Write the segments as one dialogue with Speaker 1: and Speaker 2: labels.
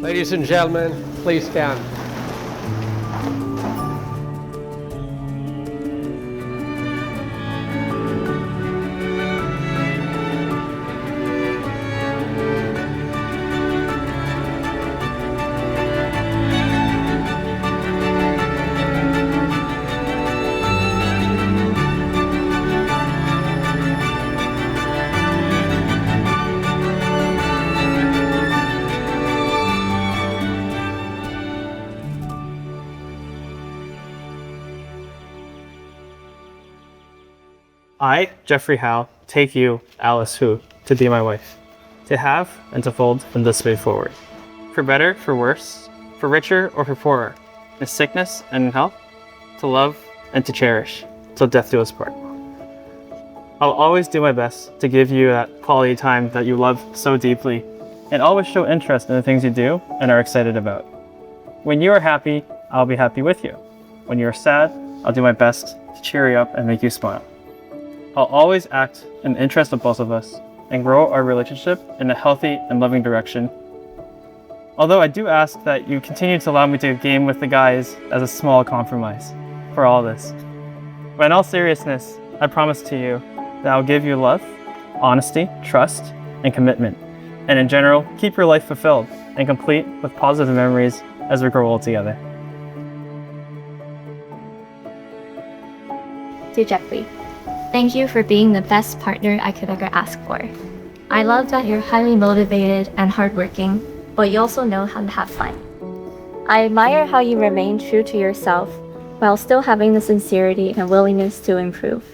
Speaker 1: Ladies and gentlemen, please stand.
Speaker 2: I, Jeffrey Howe, take you, Alice Hu, to be my wife, to have and to fold from this way forward. For better, for worse, for richer or for poorer, in sickness and in health, to love and to cherish, till death do us part. I'll always do my best to give you that quality time that you love so deeply, and always show interest in the things you do and are excited about. When you are happy, I'll be happy with you. When you are sad, I'll do my best to cheer you up and make you smile. I'll always act in the interest of both of us and grow our relationship in a healthy and loving direction. Although I do ask that you continue to allow me to game with the guys as a small compromise for all this. But in all seriousness, I promise to you that I'll give you love, honesty, trust, and commitment. And in general, keep your life fulfilled and complete with positive memories as we grow old together.
Speaker 3: To Jeffrey, thank you for being the best partner I could ever ask for. I love that you're highly motivated and hardworking, but you also know how to have fun. I admire how you remain true to yourself while still having the sincerity and willingness to improve.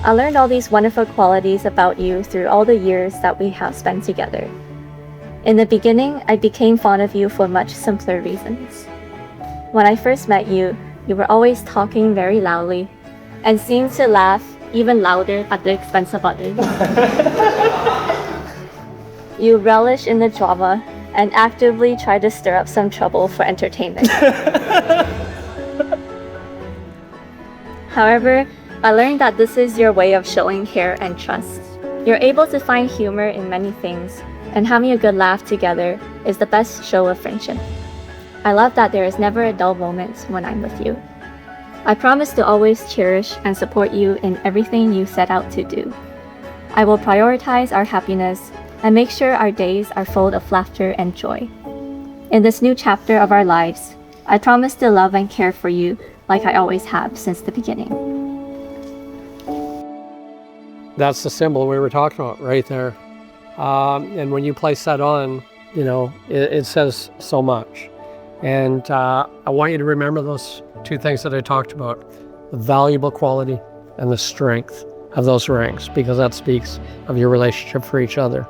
Speaker 3: I learned all these wonderful qualities about you through all the years that we have spent together. In the beginning, I became fond of you for much simpler reasons. When I first met you, you were always talking very loudly and seemed to laugh even louder at the expense of others. You relish in the drama and actively try to stir up some trouble for entertainment. However, I learned that this is your way of showing care and trust. You're able to find humor in many things, and having a good laugh together is the best show of friendship. I love that there is never a dull moment when I'm with you. I promise to always cherish and support you in everything you set out to do. I will prioritize our happiness and make sure our days are full of laughter and joy. In this new chapter of our lives, I promise to love and care for you like I always have since the beginning.
Speaker 1: That's the symbol we were talking about right there. And when you place that on, it says so much. And I want you to remember those two things that I talked about, the valuable quality and the strength of those rings, because that speaks of your relationship for each other.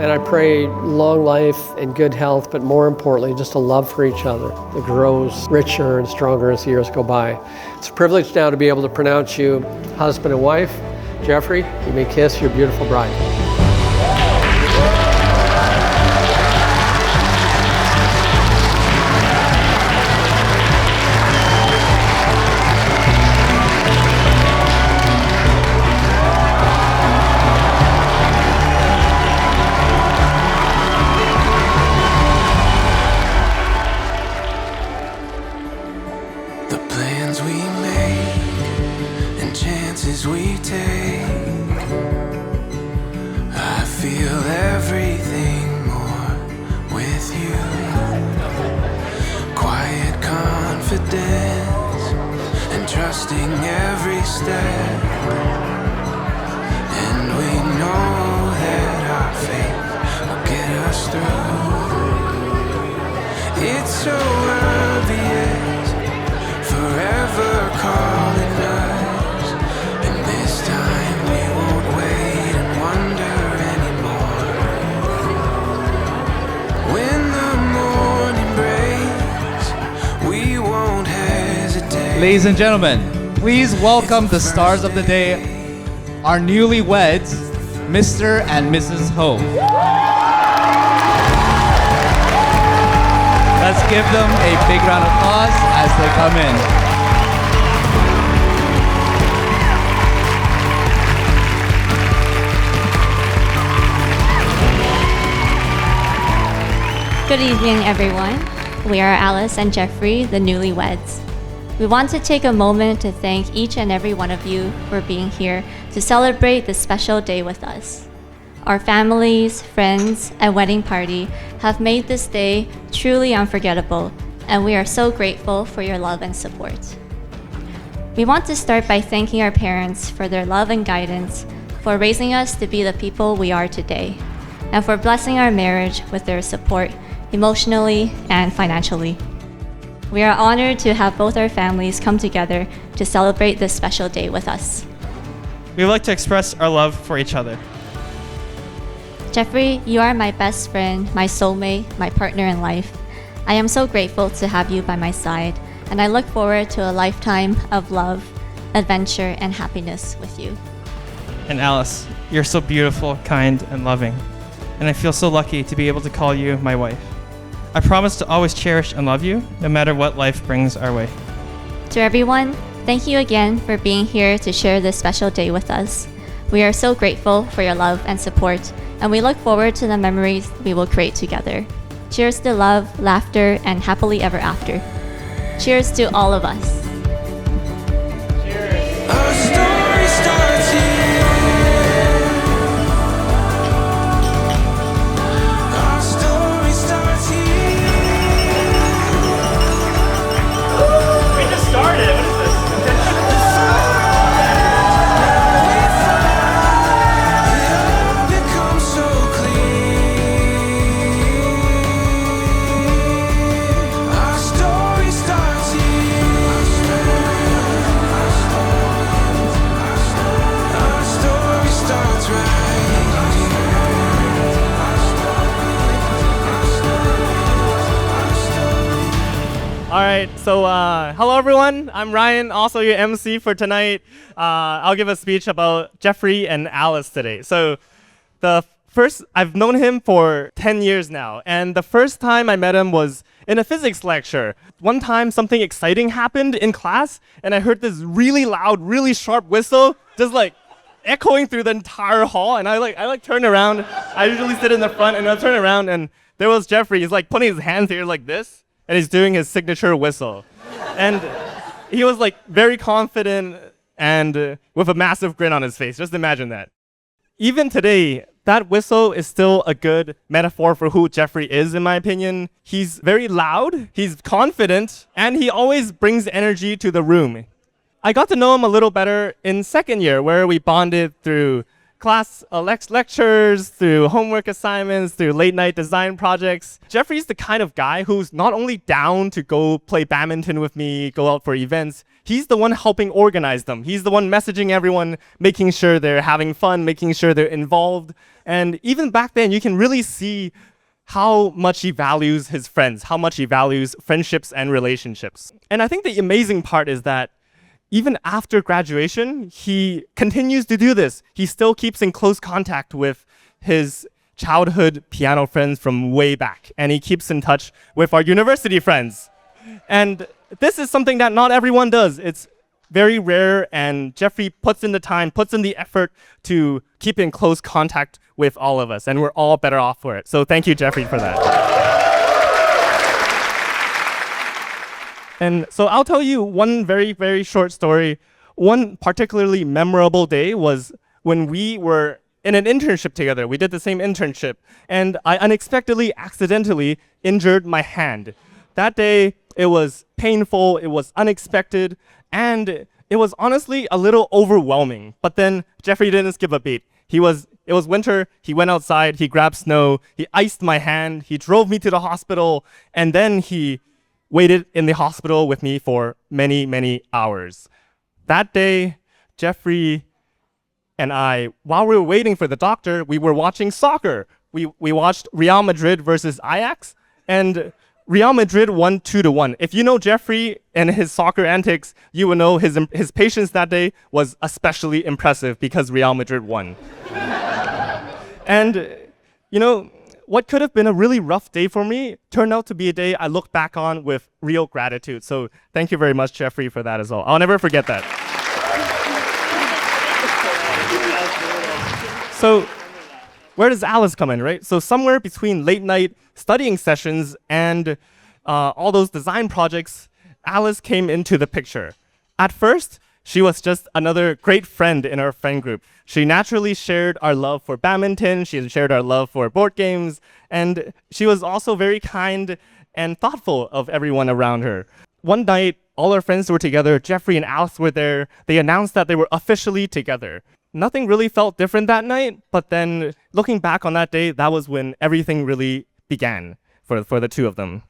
Speaker 1: And I pray long life and good health, but more importantly, just a love for each other that grows richer and stronger as the years go by. It's a privilege now to be able to pronounce you husband and wife. Jeffrey, you may kiss your beautiful bride.
Speaker 4: We take, I feel everything more with you. Quiet confidence and trusting every step, and we know that our faith will get us through. It's so obvious, forever calling us.
Speaker 5: Ladies and gentlemen, please welcome the stars of the day, our newlyweds, Mr. and Mrs. Ho. Let's give them a big round of applause as they come in.
Speaker 3: Good evening, everyone. We are Alice and Jeffery, the newlyweds. We want to take a moment to thank each and every one of you for being here to celebrate this special day with us. Our families, friends, and wedding party have made this day truly unforgettable, and we are so grateful for your love and support. We want to start by thanking our parents for their love and guidance, for raising us to be the people we are today, and for blessing our marriage with their support emotionally and financially. We are honored to have both our families come together to celebrate this special day with us.
Speaker 2: We would like to express our love for each other.
Speaker 3: Jeffrey, you are my best friend, my soulmate, my partner in life. I am so grateful to have you by my side, and I look forward to a lifetime of love, adventure, and happiness with you.
Speaker 2: And Alice, you're so beautiful, kind, and loving. And I feel so lucky to be able to call you my wife. I promise to always cherish and love you, no matter what life brings our way.
Speaker 3: To everyone, thank you again for being here to share this special day with us. We are so grateful for your love and support, and we look forward to the memories we will create together. Cheers to love, laughter, and happily ever after. Cheers to all of us.
Speaker 4: Our story starts here. Our story starts here.
Speaker 2: We just started. What is this? All right, so hello everyone. I'm Ryan, also your MC for tonight. I'll give a speech about Jeffrey and Alice today. So I've known him for 10 years now, and the first time I met him was in a physics lecture. One time something exciting happened in class, and I heard this really loud, really sharp whistle, just like echoing through the entire hall, and I turned around. I usually sit in the front, and I turn around, and there was Jeffrey. He's like putting his hands here like this, and he's doing his signature whistle. And he was like very confident and with a massive grin on his face. Just imagine that. Even today, that whistle is still a good metaphor for who Jeffrey is, in my opinion. He's very loud, he's confident, and he always brings energy to the room. I got to know him a little better in second year, where we bonded through class lectures, through homework assignments, through late night design projects. Jeffrey's the kind of guy who's not only down to go play badminton with me, go out for events, he's the one helping organize them. He's the one messaging everyone, making sure they're having fun, making sure they're involved. And even back then, you can really see how much he values his friends, how much he values friendships and relationships. And I think the amazing part is that even after graduation, he continues to do this. He still keeps in close contact with his childhood piano friends from way back, and he keeps in touch with our university friends. And this is something that not everyone does. It's very rare, and Jeffrey puts in the time, puts in the effort to keep in close contact with all of us, and we're all better off for it. So thank you, Jeffrey, for that. And so I'll tell you one very, very short story. One particularly memorable day was when we were in an internship together. We did the same internship, and I unexpectedly, accidentally injured my hand. That day, it was painful, it was unexpected, and it was honestly a little overwhelming. But then Jeffrey didn't skip a beat. It was winter, he went outside, he grabbed snow, he iced my hand, he drove me to the hospital, and then he waited in the hospital with me for many, many hours. That day, Jeffrey and I, while we were waiting for the doctor, we were watching soccer. We watched Real Madrid versus Ajax, and Real Madrid won 2-1. If you know Jeffrey and his soccer antics, you will know his patience that day was especially impressive because Real Madrid won. And, you know, what could have been a really rough day for me turned out to be a day I look back on with real gratitude. So thank you very much, Jeffrey, for that as well. I'll never forget that. So where does Alice come in, right? So somewhere between late night studying sessions and all those design projects, Alice came into the picture. At first, she was just another great friend in our friend group. She naturally shared our love for badminton, she shared our love for board games, and she was also very kind and thoughtful of everyone around her. One night, all our friends were together, Jeffrey and Alice were there. They announced that they were officially together. Nothing really felt different that night, but then looking back on that day, that was when everything really began for the two of them.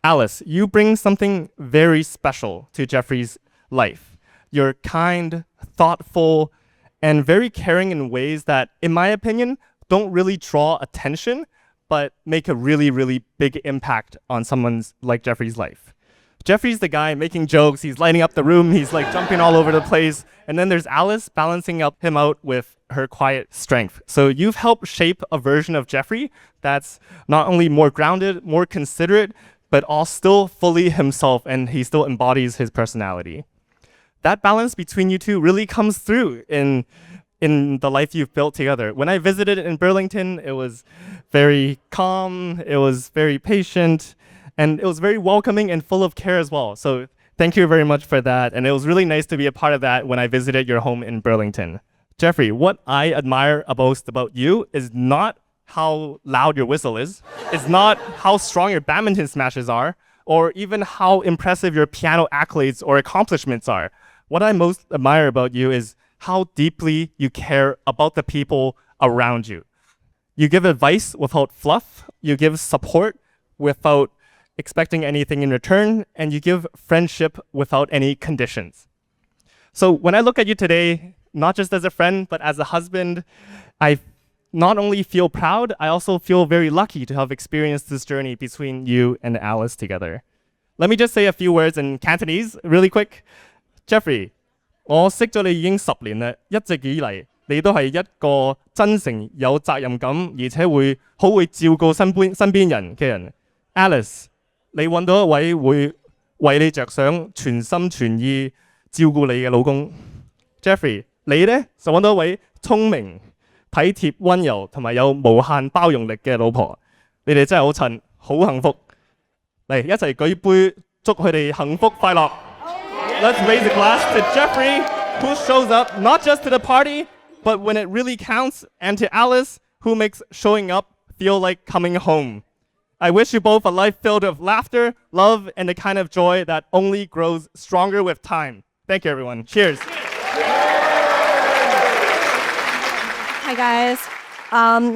Speaker 2: Alice, you bring something very special to Jeffrey's life. You're kind, thoughtful, and very caring in ways that, in my opinion, don't really draw attention, but make a really, really big impact on someone's like Jeffrey's life. Jeffrey's the guy making jokes, he's lighting up the room, he's like jumping all over the place, and then there's Alice balancing him out with her quiet strength. So you've helped shape a version of Jeffrey that's not only more grounded, more considerate, but all still fully himself, and he still embodies his personality. That balance between you two really comes through in the life you've built together. When I visited in Burlington, it was very calm, it was very patient, and it was very welcoming and full of care as well. So thank you very much for that. And it was really nice to be a part of that when I visited your home in Burlington. Jeffrey, what I admire most about you is not how loud your whistle is, it's not how strong your badminton smashes are, or even how impressive your piano accolades or accomplishments are. What I most admire about you is how deeply you care about the people around you. You give advice without fluff, you give support without expecting anything in return, and you give friendship without any conditions. So when I look at you today, not just as a friend, but as a husband, I not only feel proud, I also feel very lucky to have experienced this journey between you and Alice together. Let me just say a few words in Cantonese really quick. Jeffrey, 我識咗你已經10年啦，一直以嚟你都係一個真誠、有責任感，而且會照顧身邊人嘅人。Alice，你揾到一位會為你着想、全心全意照顧你嘅老公。Jeffrey，你呢就揾到一位聰明、體貼、溫柔同埋有無限包容力嘅老婆。你哋真係好襯，好幸福。嚟一齊舉杯，祝佢哋幸福快樂。Let's raise a glass to Jeffrey, who shows up not just to the party, but when it really counts, and to Alice, who makes showing up feel like coming home. I wish you both a life filled with laughter, love, and the kind of joy that only grows stronger with time. Thank you, everyone. Cheers.
Speaker 6: 係 Hi, guys.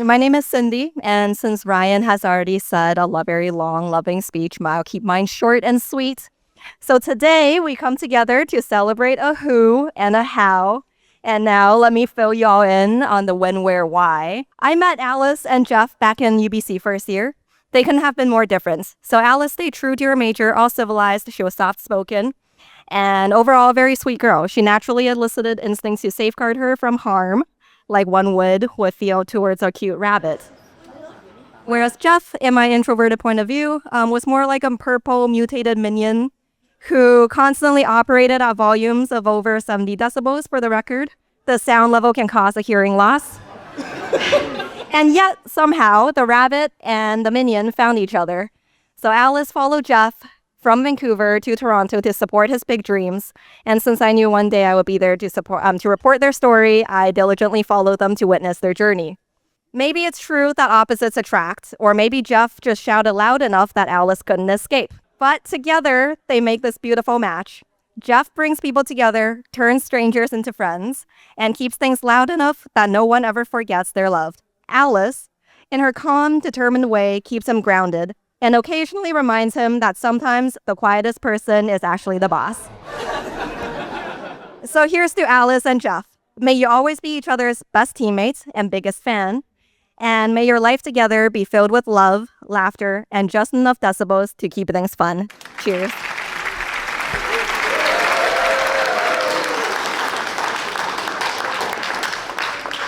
Speaker 6: My name is Cindy, and since Ryan has already said a very long, loving speech, I'll keep mine short and sweet. So today, we come together to celebrate a who and a how. And now, let me fill y'all in on the when, where, why. I met Alice and Jeff back in UBC first year. They couldn't have been more different. So Alice stayed true to her major, all civilized. She was soft-spoken. And overall, a very sweet girl. She naturally elicited instincts to safeguard her from harm, like one would feel towards a cute rabbit. Whereas Jeff, in my introverted point of view, was more like a purple mutated minion who constantly operated at volumes of over 70 decibels for the record. The sound level can cause a hearing loss. And yet, somehow, the rabbit and the minion found each other. So Alice followed Jeff from Vancouver to Toronto to support his big dreams. And since I knew one day I would be there to report their story, I diligently followed them to witness their journey. Maybe it's true that opposites attract, or maybe Jeff just shouted loud enough that Alice couldn't escape. But together, they make this beautiful match. Jeff brings people together, turns strangers into friends, and keeps things loud enough that no one ever forgets they're loved. Alice, in her calm, determined way, keeps him grounded, and occasionally reminds him that sometimes the quietest person is actually the boss. So here's to Alice and Jeff. May you always be each other's best teammates and biggest fan. And may your life together be filled with love, laughter, and just enough decibels to keep things fun. Cheers.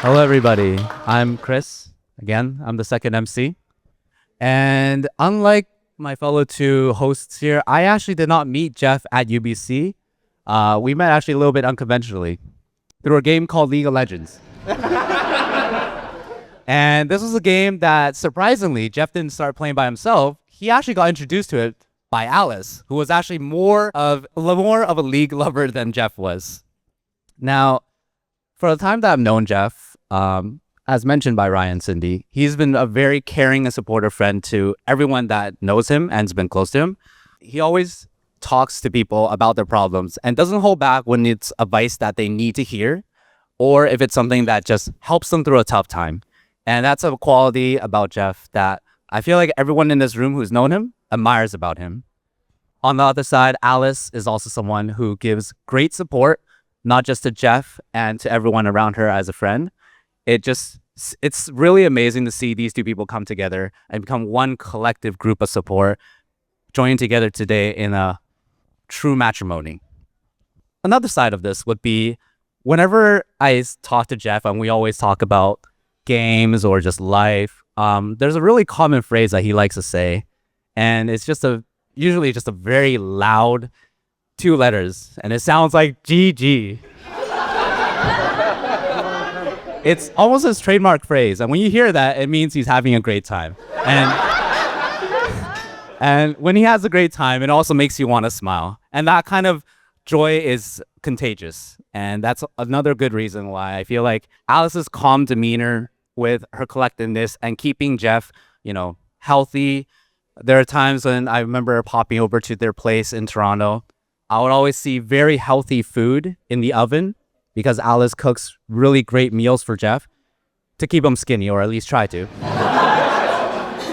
Speaker 5: Hello, everybody. I'm Chris. Again, I'm the second MC. And unlike my fellow two hosts here, I actually did not meet Jeff at UBC. We met actually a little bit unconventionally through a game called League of Legends. And this was a game that, surprisingly, Jeff didn't start playing by himself. He actually got introduced to it by Alice, who was actually more of a League lover than Jeff was. Now, for the time that I've known Jeff, as mentioned by Ryan and Cindy, he's been a very caring and supportive friend to everyone that knows him and has been close to him. He always talks to people about their problems and doesn't hold back when it's advice that they need to hear or if it's something that just helps them through a tough time. And that's a quality about Jeff that I feel like everyone in this room who's known him admires about him. On the other side, Alice is also someone who gives great support, not just to Jeff and to everyone around her as a friend. It's really amazing to see these two people come together and become one collective group of support, joining together today in a true matrimony. Another side of this would be whenever I talk to Jeff and we always talk about games or just life, there's a really common phrase that he likes to say, and it's usually just a very loud 2 letters, and it sounds like GG. It's almost his trademark phrase, and when you hear that, it means he's having a great time. And when he has a great time, it also makes you want to smile. And that kind of joy is contagious. And that's another good reason why I feel like Alice's calm demeanor with her collectedness and keeping Jeff, healthy. There are times when I remember popping over to their place in Toronto. I would always see very healthy food in the oven, because Alice cooks really great meals for Jeff to keep him skinny, or at least try to.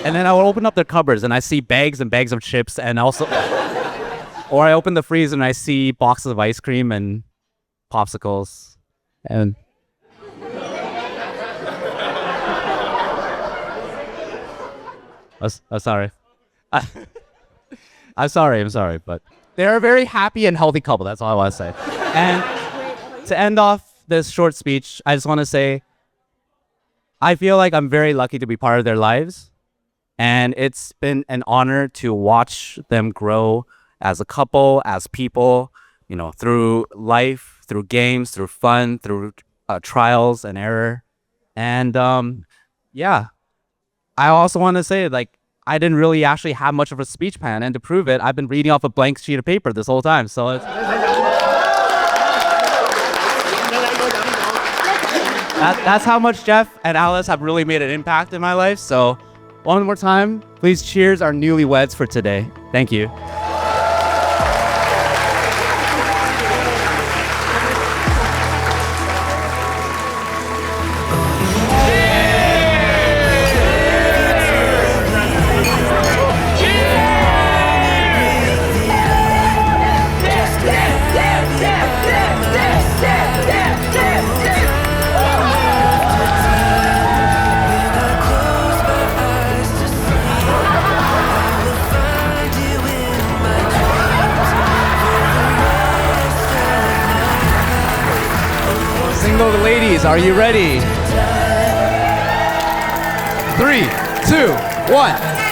Speaker 5: And then I would open up the cupboards and I see bags and bags of chips, and also, or I open the freezer and I see boxes of ice cream and popsicles. And I'm sorry. I'm sorry, but they're a very happy and healthy couple. That's all I want to say. And to end off this short speech, I just want to say, I feel like I'm very lucky to be part of their lives. And it's been an honor to watch them grow as a couple, as people, through life, through games, through fun, through trials and error. And I also want to say, I didn't really actually have much of a speech plan, and to prove it, I've been reading off a blank sheet of paper this whole time. So that's how much Jeff and Alice have really made an impact in my life. So one more time, please cheers our newlyweds for today. Thank you. Single ladies, are you ready? 3, 2, 1.